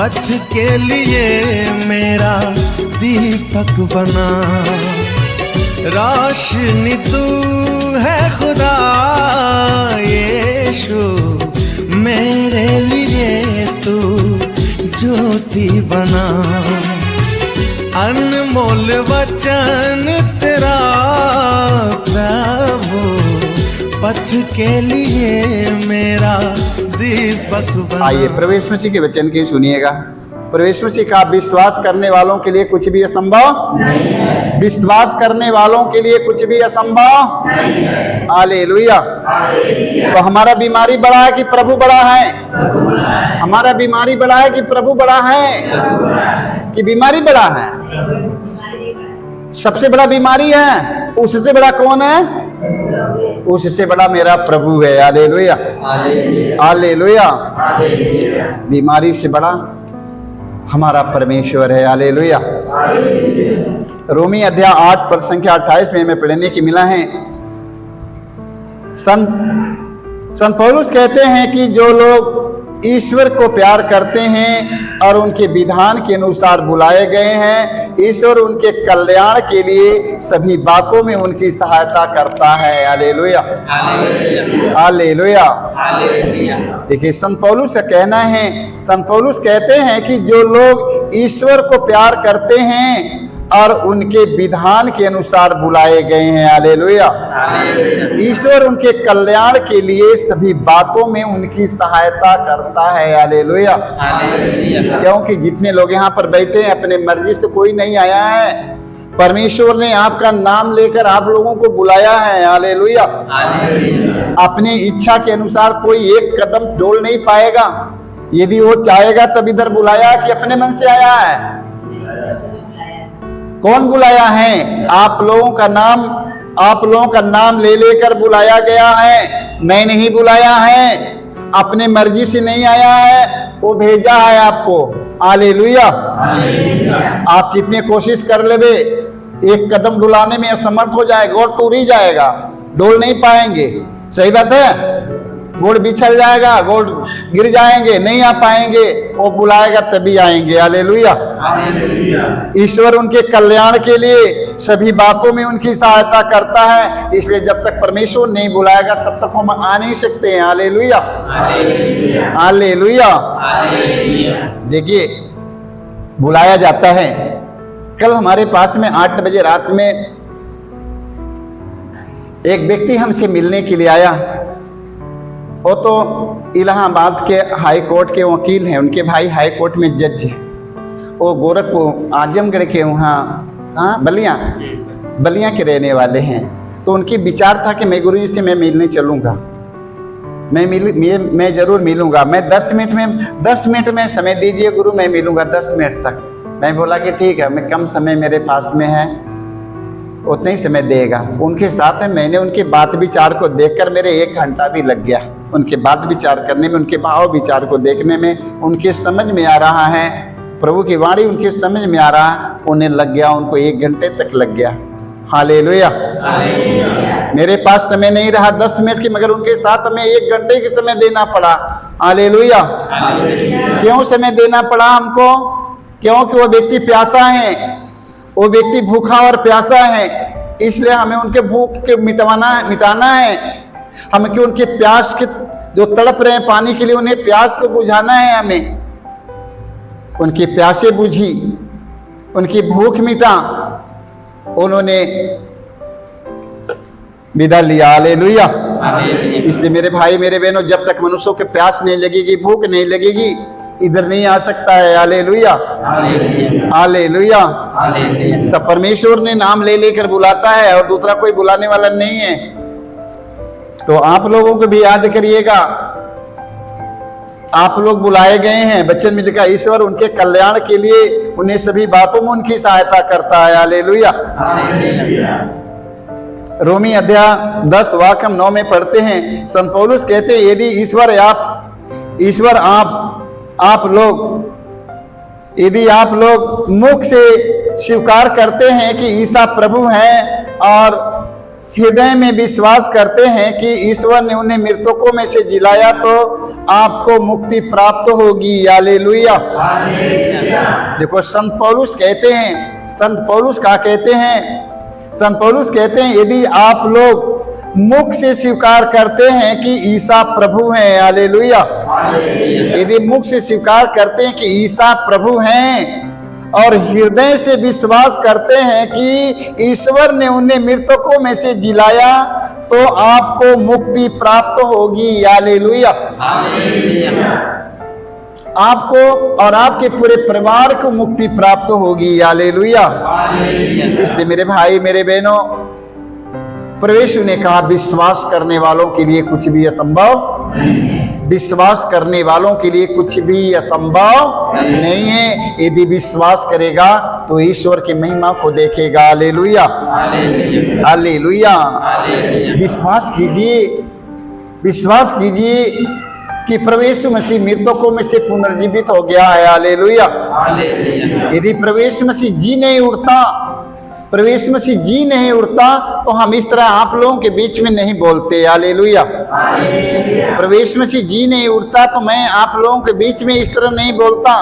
पथ के लिए मेरा दीपक बना। रोशनी तू है खुदा यीशु, मेरे लिए तू ज्योति बना। अनमोल वचन तेरा प्रभु, पथ के लिए मेरा दीपक बना। आइए प्रवेश मसीह के वचन की सुनिएगा। प्रवेश मसीह का विश्वास करने वालों के लिए कुछ भी असंभव नहीं है। विश्वास करने वालों के लिए कुछ भी असंभव नहीं है। हालेलुया। तो हमारा बीमारी बड़ा है कि प्रभु बड़ा है? हमारा बीमारी बड़ा है कि प्रभु बड़ा है? कि बीमारी बड़ा है? सबसे बड़ा बीमारी है, उससे बड़ा कौन है? उससे बड़ा मेरा प्रभु है। Hallelujah, hallelujah. बीमारी से बड़ा हमारा परमेश्वर है। हालेलुया। रोमी अध्याय 8 पद संख्या 28 में हमें पढ़ने की मिला है। संत पौलुस कहते हैं कि जो लोग ईश्वर को प्यार करते हैं और उनके विधान के अनुसार बुलाए गए हैं, ईश्वर उनके कल्याण के लिए सभी बातों में उनकी सहायता करता है। Hallelujah, hallelujah. देखिए संत पौलुस का कहना है, संत पौलुस कहते हैं कि जो लोग ईश्वर को प्यार करते हैं और उनके विधान के अनुसार बुलाए गए हैं, हालेलुया, ईश्वर उनके कल्याण के लिए सभी बातों में उनकी सहायता करता है। हालेलुया। क्योंकि जितने लोग यहाँ पर बैठे हैं अपने मर्जी से कोई नहीं आया है, परमेश्वर ने आपका नाम लेकर आप लोगों को बुलाया है। हालेलुया। अपनी इच्छा के अनुसार कोई एक कदम डोल नहीं पाएगा। यदि वो चाहेगा तब इधर बुलाया कि अपने मन से आया है? कौन बुलाया है? आप लोगों का नाम ले लेकर बुलाया गया है। मैं नहीं बुलाया है, अपने मर्जी से नहीं आया है, वो भेजा है आपको। हालेलुया। आप कितने कोशिश कर लेवे, एक कदम डुलाने में असमर्थ हो जाएगा, गोड़ टूट ही जाएगा, डोल नहीं पाएंगे। सही बात है, गोड़ बिछल जाएगा, गोड़ गिर जाएंगे, नहीं आ पाएंगे। वो बुलाएगा तभी आएंगे। हालेलुया। ईश्वर उनके कल्याण के लिए सभी बातों में उनकी सहायता करता है, इसलिए जब तक परमेश्वर नहीं बुलाएगा तब तक हम आ नहीं सकते हैं। Hallelujah, hallelujah. देखिए बुलाया जाता है। कल हमारे पास में 8 बजे रात में एक व्यक्ति हमसे मिलने के लिए आया। वो तो इलाहाबाद के हाई कोर्ट के वकील हैं, उनके भाई हाई कोर्ट में जज हैं। वो गोरखपुर आजमगढ़ के वहाँ बलिया के रहने वाले हैं। तो उनकी विचार था कि मैं गुरुजी से मैं मिलने चलूँगा, मैं ज़रूर मिलूँगा। मैं 10 मिनट में समय दीजिए गुरु, मैं मिलूँगा 10 मिनट तक। मैं बोला कि ठीक है, मैं कम समय मेरे पास में है, उतना ही समय देगा। उनके साथ में मैंने उनके बात विचार को देखकर मेरे 1 घंटा भी लग गया। उनके बात विचार करने में, उनके भाव विचार को देखने में, उनके समझ में आ रहा है, प्रभु की वाणी उनके समझ में आ रहा है, उन्हें लग गया, उनको 1 घंटे तक लग गया। हालेलुया। मेरे पास समय नहीं रहा 10 मिनट की, मगर उनके साथ हमें 1 घंटे की समय देना पड़ा। हालेलुया। क्यों समय देना पड़ा हमको? क्योंकि वो व्यक्ति प्यासा है, वो व्यक्ति भूखा और प्यासा है, इसलिए हमें उनके भूख के मिटाना है। हमें कि उनके प्यास के जो तड़प रहे हैं पानी के लिए, उन्हें प्यास को बुझाना है। हमें उनकी प्यासे बुझी, उनकी भूख मिटा, उन्होंने विदा लिया। हालेलुया। इसलिए मेरे भाई मेरे बहनों, जब तक मनुष्यों के प्यास नहीं लगेगी, भूख नहीं लगेगी, इधर नहीं आ सकता है। Hallelujah, hallelujah. तब परमेश्वर ने नाम ले लेकर बुलाता है और दूसरा कोई बुलाने वाला नहीं है। तो आप लोगों को भी याद करिएगा, आप लोग बुलाए गए हैं। वचन में लिखा ईश्वर उनके कल्याण के लिए उन्हें सभी बातों में उनकी सहायता करता है। हालेलुया। रोमी अध्याय 10 वाक्य 9 में पढ़ते हैं, संत पौलुस कहते हैं, यदि यदि आप लोग मुख से स्वीकार करते हैं कि ईसा प्रभु हैं और हृदय में विश्वास करते हैं कि ईश्वर ने उन्हें मृतकों में से जिलाया तो आपको मुक्ति प्राप्त होगी। हालेलुया। देखो संत पौलुस कहते हैं, संत पौलुस क्या कहते हैं? संत पौलुस कहते हैं यदि आप लोग मुख से स्वीकार करते हैं कि ईसा प्रभु हैं, हालेलुया, यदि मुख से स्वीकार करते हैं कि ईसा प्रभु हैं और हृदय से विश्वास करते हैं कि ईश्वर ने उन्हें मृतकों में से जिलाया तो आपको मुक्ति प्राप्त होगी। हालेलुया। आपको और आपके पूरे परिवार को मुक्ति प्राप्त होगी। हालेलुया। इसलिए मेरे भाई मेरे बहनों, प्रभु यीशु ने कहा विश्वास करने वालों के लिए कुछ भी असंभव, विश्वास करने वालों के लिए कुछ भी असंभव नहीं है। यदि विश्वास करेगा तो ईश्वर की महिमा को देखेगा। Hallelujah, hallelujah. विश्वास कीजिए, विश्वास कीजिए कि प्रभु यीशु मसीह मृतकों में से पुनर्जीवित हो गया है। हालेलुया। यदि प्रभु यीशु मसीह जी नहीं उठता, प्रभु यीशु मसीह जी नहीं उठता तो हम इस तरह आप लोगों के बीच में नहीं बोलते। हालेलुया। प्रभु यीशु मसीह जी नहीं उठता तो मैं आप लोगों के बीच में इस तरह नहीं बोलता।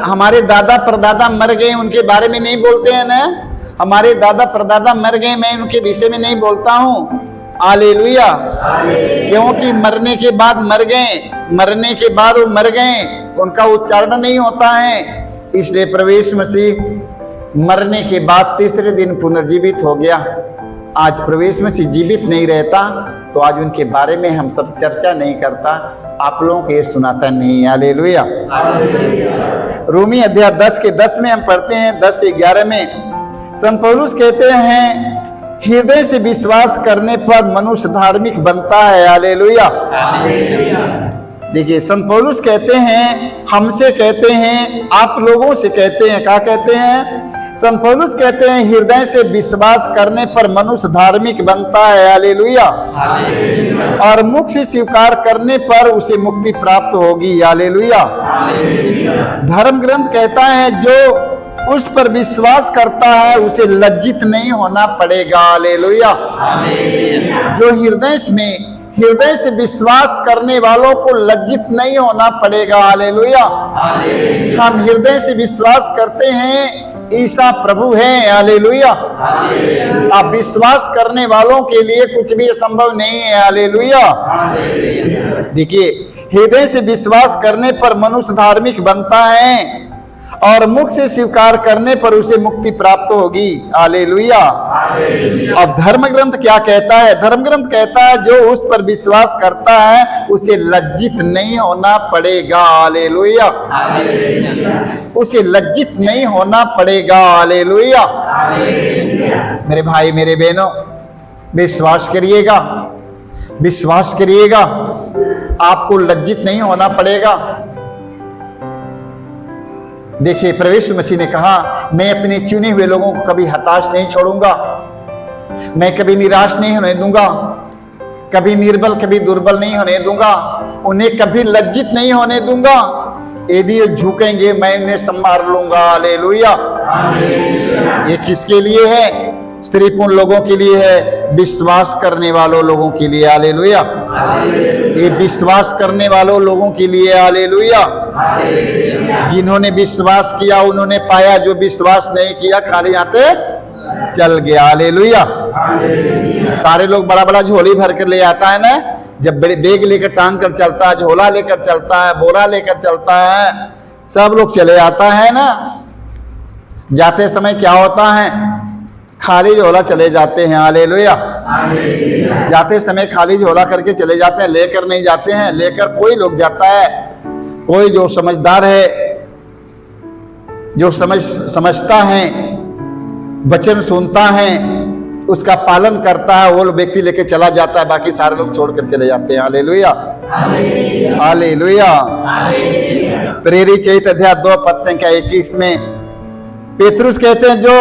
हमारे दादा परदादा मर गए, उनके बारे में नहीं बोलते हैं ना। हमारे दादा परदादा मर गए, मैं उनके विषय में नहीं बोलता हूँ। हालेलुया। क्योंकि मरने के बाद मर गए, मरने के बाद वो मर गए, उनका उच्चारण नहीं होता है। इसलिए प्रभु यीशु मसीह मरने के बाद तीसरे दिन पुनर्जीवित हो गया। आज प्रभु यीशु मसीह जीवित नहीं रहता तो आज उनके बारे में हम सब चर्चा नहीं करता, आप लोगों को ये सुनाता नहीं। हालेलुया। रोमी अध्याय 10 के 10 में हम पढ़ते हैं, 10 से 11 में संत पौलुस कहते हैं हृदय से विश्वास करने पर मनुष्य धार्मिक बनता है। हालेलुया। देखिए संत पौलुस कहते हैं, हमसे कहते हैं, आप लोगों से कहते हैं, क्या कहते हैं? संत पौलुस कहते हैं हृदय से विश्वास करने पर मनुष्य धार्मिक बनता है। हालेलुया। और मुख से स्वीकार करने पर उसे मुक्ति प्राप्त होगी। हालेलुया। धर्म ग्रंथ कहता है जो उस पर विश्वास करता है उसे लज्जित नहीं होना पड़ेगा। हालेलुया। जो हृदय से विश्वास करने वालों को लज्जित नहीं होना पड़ेगा। हालेलुया। हम हृदय से विश्वास करते हैं ईसा प्रभु हैं। हालेलुया। अब विश्वास करने वालों के लिए कुछ भी असंभव नहीं है। हालेलुया। देखिए हृदय से विश्वास करने पर मनुष्य धार्मिक बनता है और मुख से स्वीकार करने पर उसे मुक्ति प्राप्त होगी। हालेलुया। अब धर्म ग्रंथ क्या कहता है? धर्म ग्रंथ कहता है जो उस पर विश्वास करता है उसे लज्जित नहीं होना पड़ेगा। हालेलुया। उसे लज्जित नहीं होना पड़ेगा। हालेलुया। मेरे भाई मेरे बहनों, विश्वास करिएगा, विश्वास करिएगा, आपको लज्जित नहीं होना पड़ेगा। देखिए प्रभु यीशु मसीह ने कहा मैं अपने चुने हुए लोगों को कभी हताश नहीं छोड़ूंगा, मैं कभी निराश नहीं होने दूंगा, कभी निर्बल कभी दुर्बल नहीं होने दूंगा, उन्हें कभी लज्जित नहीं होने दूंगा। यदि झुकेंगे मैं उन्हें संभाल लूंगा। हालेलुया। ये किसके लिए है? स्त्री पुरुष लोगों के लिए है, विश्वास करने वालों लोगों के लिए। हालेलुया। ये विश्वास करने वालों लोगों के लिए। हालेलुया। जिन्होंने विश्वास किया उन्होंने पाया, जो विश्वास नहीं किया खाली आते चल गया। हालेलुया। सारे लोग बड़ा बड़ा झोली भर कर ले आता है ना, जब बैग लेकर टांग कर चलता है, झोला लेकर चलता है, बोरा लेकर चलता है, सब लोग चले आता है ना। जाते समय क्या होता है? खाली झोला चले जाते हैं। हालेलुया। जाते समय खाली झोला करके चले जाते हैं, लेकर नहीं जाते हैं। लेकर कोई लोग जाता है, कोई जो समझदार है, जो समझता है, वचन सुनता है, उसका पालन करता है, वो व्यक्ति लेके चला जाता है, बाकी सारे लोग छोड़कर चले जाते हैं। हालेलुया। हालेलुया। प्रेरित चरित्र अध्याय 2 पद संख्या 21 में पेतरुस कहते हैं जो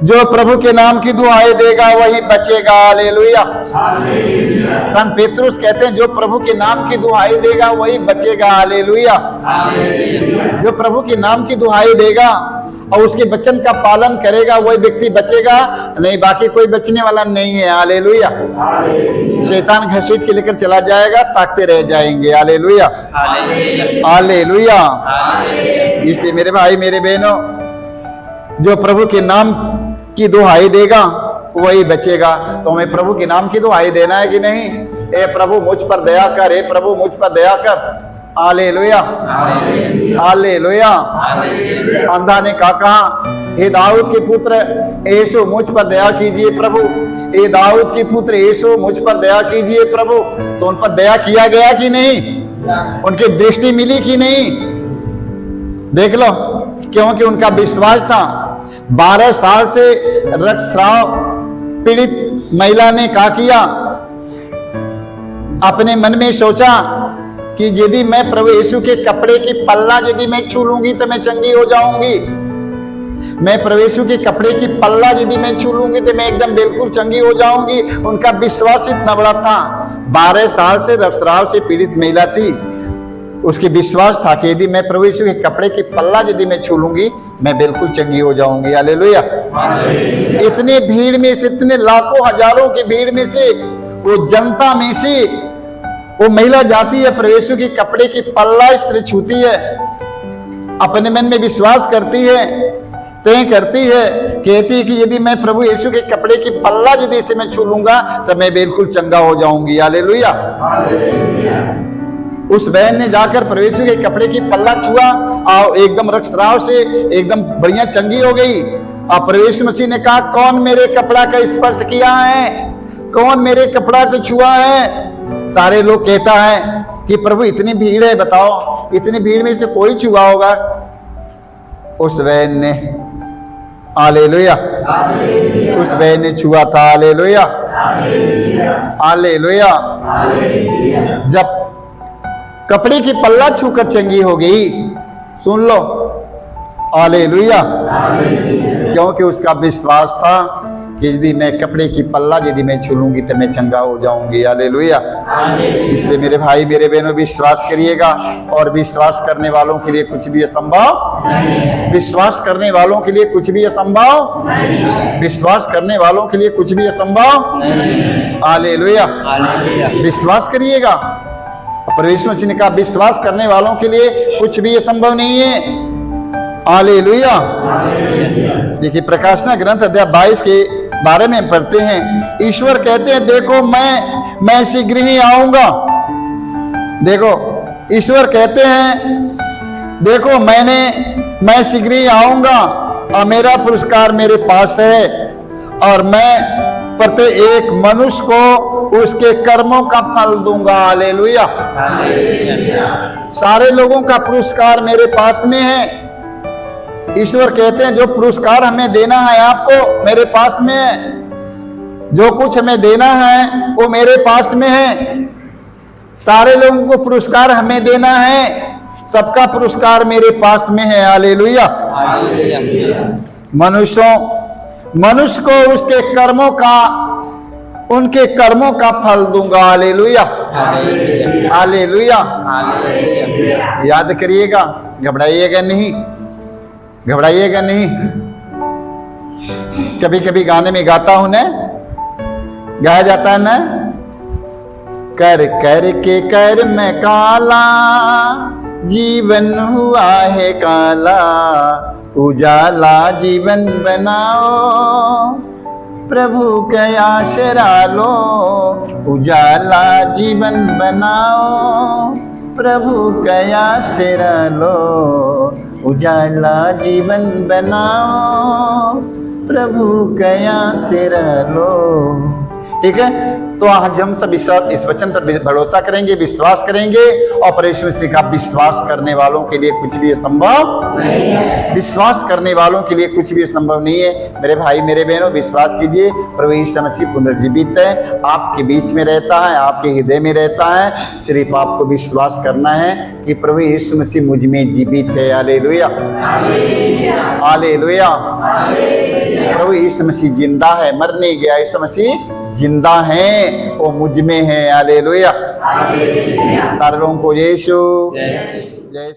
जो प्रभु के नाम की दुआएं देगा वही बचेगा। हालेलुया। संत पेतरुस कहते हैं जो प्रभु के नाम की दुआएं देगा वही बचेगा। हालेलुया। जो प्रभु के नाम की दुआएं देगा और उसके वचन का पालन करेगा वही व्यक्ति बचेगा, नहीं बाकी कोई बचने वाला नहीं है। हालेलुया। शैतान घसीट के लेकर चला जाएगा, ताकते रह जाएंगे। हालेलुया। हालेलुया। इसलिए मेरे भाई मेरे बहनों, जो प्रभु के नाम की दुहाई देगा वही बचेगा। तो हमें प्रभु के नाम की दुहाई देना है कि नहीं? ए प्रभु मुझ पर दया कर, ए प्रभु मुझ पर दया कर। हालेलुया। हालेलुया। अंधा ने कहा, हे दाऊद के पुत्र यीशु मुझ पर दया कीजिए प्रभु, हे दाऊद के पुत्र यीशु मुझ पर दया कीजिए प्रभु। तो उन पर दया किया गया कि नहीं? उनकी दृष्टि मिली कि नहीं? देख लो, क्योंकि उनका विश्वास था। 12 साल से रक्तस्राव पीड़ित महिला ने क्या किया? अपने मन में सोचा कि यदि मैं प्रभु यीशु के कपड़े की पल्ला यदि मैं छू लूंगी तो मैं चंगी हो जाऊंगी। मैं प्रभु यीशु के कपड़े की पल्ला यदि मैं छू लूंगी तो मैं एकदम बिल्कुल चंगी हो जाऊंगी। उनका विश्वास इतना बड़ा था। 12 साल से रक्तस्राव से पीड़ित महिला थी, उसके विश्वास था कि यदि मैं प्रभु यीशु के कपड़े की पल्ला यदि मैं छू लूंगी मैं बिल्कुल चंगी हो जाऊंगी। हालेलुया। इतने भीड़ में से, इतने लाखों हजारों की भीड़ में से, वो जनता में से वो महिला जाती है, प्रभु यीशु के कपड़े की पल्ला स्त्री छूती है, अपने मन में विश्वास करती है, तय करती है, कहती है कि यदि मैं प्रभु यीशु के कपड़े की पल्ला यदि इसे मैं छू लूंगा तो मैं बिल्कुल चंगा हो जाऊंगी। हालेलुया। उस बहन ने जाकर प्रभु यीशु के कपड़े की पल्ला छुआ और एकदम रक्तस्राव से एकदम बढ़िया चंगी हो गई। और प्रभु यीशु मसीह ने कहा, कौन मेरे कपड़ा का स्पर्श किया है? कौन मेरे कपड़ा को छुआ है? सारे लोग कहता है कि प्रभु इतनी भीड़ है, बताओ इतनी भीड़ में से कोई छुआ होगा? उस बहन ने, हालेलुया, उस बहन ने छुआ था। हालेलुया। हालेलुया। जब कपड़े की पल्ला छूकर चंगी हो गई, सुन लो, हालेलुया, क्योंकि उसका विश्वास था कि यदि मैं कपड़े की पल्ला यदि मैं छू लूंगी तो मैं चंगा हो जाऊंगी। हालेलुया। इसलिए मेरे भाई मेरे बहनों, विश्वास करिएगा, और विश्वास करने वालों के लिए कुछ भी असंभव नहीं है। विश्वास करने वालों के लिए कुछ भी असंभव नहीं है। विश्वास करने वालों के लिए कुछ भी असंभव नहीं है। हालेलुया। विश्वास करिएगा। परमेश्वर मसीह ने कहा, विश्वास करने वालों के लिए कुछ भी असंभव नहीं है। हालेलुया। देखिए, प्रकाशना ग्रंथ अध्याय 22 के बारे में पढ़ते हैं। ईश्वर कहते हैं, देखो मैं शीघ्र ही आऊंगा। देखो, ईश्वर कहते हैं, देखो मैं शीघ्र ही आऊंगा और मेरा पुरस्कार मेरे पास है, और मैं प्रत्येक मनुष्य को उसके कर्मों का फल दूंगा। हालेलुया। सारे लोगों का पुरस्कार मेरे पास में है। ईश्वर कहते हैं, जो पुरस्कार हमें देना है आपको, मेरे पास में है। जो कुछ हमें देना है वो मेरे पास में है। सारे लोगों को पुरस्कार हमें देना है, सबका पुरस्कार मेरे पास में है। हालेलुया। मनुष्य को उसके कर्मों का, उनके कर्मों का फल दूंगा। हालेलुया। हालेलुया। याद करिएगा, घबराइएगा नहीं, घबराइएगा नहीं। कभी कभी गाने में गाता हूं ना, गाया जाता है ना, कर कर के कर में काला जीवन हुआ है काला, उजाला जीवन बनाओ प्रभु का आसरा लो, उजाला जीवन बनाओ प्रभु का आसरा लो, उजाला जीवन बनाओ प्रभु का आसरा लो। ठीक है, तो आज हम सब इस वचन पर भरोसा करेंगे, विश्वास करेंगे, और परमेश्वर से कहा, विश्वास करने वालों के लिए कुछ भी असंभव नहीं है। विश्वास करने वालों के लिए कुछ भी असंभव नहीं है। मेरे भाई मेरे बहनों, विश्वास कीजिए, प्रभु यीशु मसीह पुनर्जीवित है, आपके बीच में रहता है, आपके हृदय में रहता है। सिर्फ आपको विश्वास करना है कि प्रभु यीशु मसीह मुझ में जीवित है। हालेलुया। हालेलुया। हालेलुया। प्रभु यीशु मसीह जिंदा है, मर नहीं गया, यीशु मसीह जिंदा है, वो मुझ में है। हालेलुया। सारे लोगों को यीशु जय